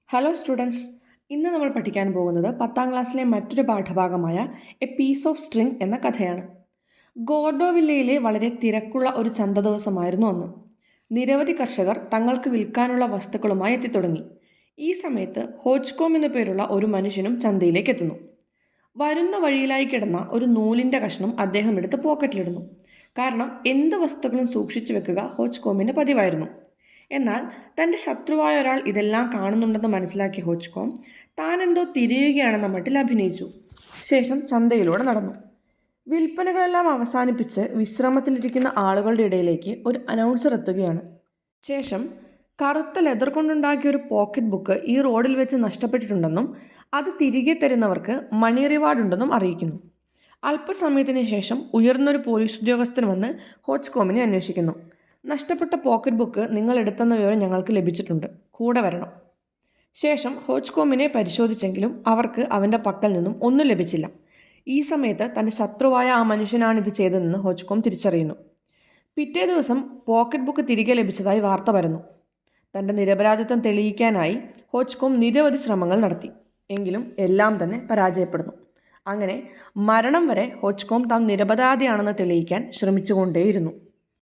Hello students, ഇന്ന് നമ്മൾ പഠിക്കാൻ പോകുന്നത് 10ാം ക്ലാസ്സിലെ മറ്റൊരു പാഠഭാഗമായ എ പീസ് ഓഫ് സ്ട്രിംഗ് എന്ന കഥയാണ്. ഗോർഡോവില്ലയിലെ വളരെ തിരക്കുള്ള ഒരു ചന്ത ദിവസമായിരുന്നു അന്ന്. നിരവധി കർഷകർ തങ്ങൾക്ക് വിൽക്കാനുള്ള വസ്തുക്കളുമായി എത്തിത്തുടങ്ങി. ഈ സമയത്ത് ഹോച്ച്കോം എന്നു പേരുള്ള ഒരു മനുഷ്യനും ചന്തയിലേക്ക് എത്തുന്നു. വരുന്ന വഴിയിലായി കിടന്ന ഒരു നൂലിൻ്റെ കഷ്ണം അദ്ദേഹം എടുത്ത് പോക്കറ്റിലിടുന്നു. കാരണം എന്ത് വസ്തുക്കളും സൂക്ഷിച്ചു വെക്കുക ഹോച്ച്കോമിൻ്റെ പതിവായിരുന്നു. എന്നാൽ തൻ്റെ ശത്രുവായ ഒരാൾ ഇതെല്ലാം കാണുന്നുണ്ടെന്ന് മനസ്സിലാക്കിയ ഹോച്ച്കോം താൻ എന്തോ തിരയുകയാണെന്ന മട്ടിൽ അഭിനയിച്ചു. ശേഷം ചന്തയിലൂടെ നടന്നു. വിൽപ്പനകളെല്ലാം അവസാനിപ്പിച്ച് വിശ്രമത്തിലിരിക്കുന്ന ആളുകളുടെ ഇടയിലേക്ക് ഒരു അനൗൺസർ എത്തുകയാണ്. ശേഷം കറുത്ത ലെതർ കൊണ്ടുണ്ടാക്കിയ ഒരു പോക്കറ്റ് ബുക്ക് ഈ റോഡിൽ വെച്ച് നഷ്ടപ്പെട്ടിട്ടുണ്ടെന്നും അത് തിരികെ തരുന്നവർക്ക് മണി റിവാർഡ് ഉണ്ടെന്നും അറിയിക്കുന്നു. അല്പസമയത്തിന് ശേഷം ഉയർന്നൊരു പോലീസ് ഉദ്യോഗസ്ഥൻ വന്ന് ഹോച്ച്കോമിനെ അന്വേഷിക്കുന്നു. നഷ്ടപ്പെട്ട പോക്കറ്റ് ബുക്ക് നിങ്ങൾ എടുത്തെന്ന വിവരം ഞങ്ങൾക്ക് ലഭിച്ചിട്ടുണ്ട്, കൂടെ വരണം. ശേഷം ഹോച്ച്കോമിനെ പരിശോധിച്ചെങ്കിലും അവർക്ക് അവൻ്റെ പക്കൽ നിന്നും ഒന്നും ലഭിച്ചില്ല. ഈ സമയത്ത് തൻ്റെ ശത്രുവായ ആ മനുഷ്യനാണ് ഇത് ചെയ്തതെന്ന് ഹോച്ച്കോം തിരിച്ചറിയുന്നു. പിറ്റേ ദിവസം പോക്കറ്റ് ബുക്ക് തിരികെ ലഭിച്ചതായി വാർത്ത പരന്നു. തൻ്റെ നിരപരാധിത്വം തെളിയിക്കാനായി ഹോച്ച്കോം നിരവധി ശ്രമങ്ങൾ നടത്തി. എങ്കിലും എല്ലാം തന്നെ പരാജയപ്പെടുന്നു. അങ്ങനെ മരണം വരെ ഹോച്ച്കോം താൻ നിരപരാധിയാണെന്ന് തെളിയിക്കാൻ ശ്രമിച്ചുകൊണ്ടേയിരുന്നു.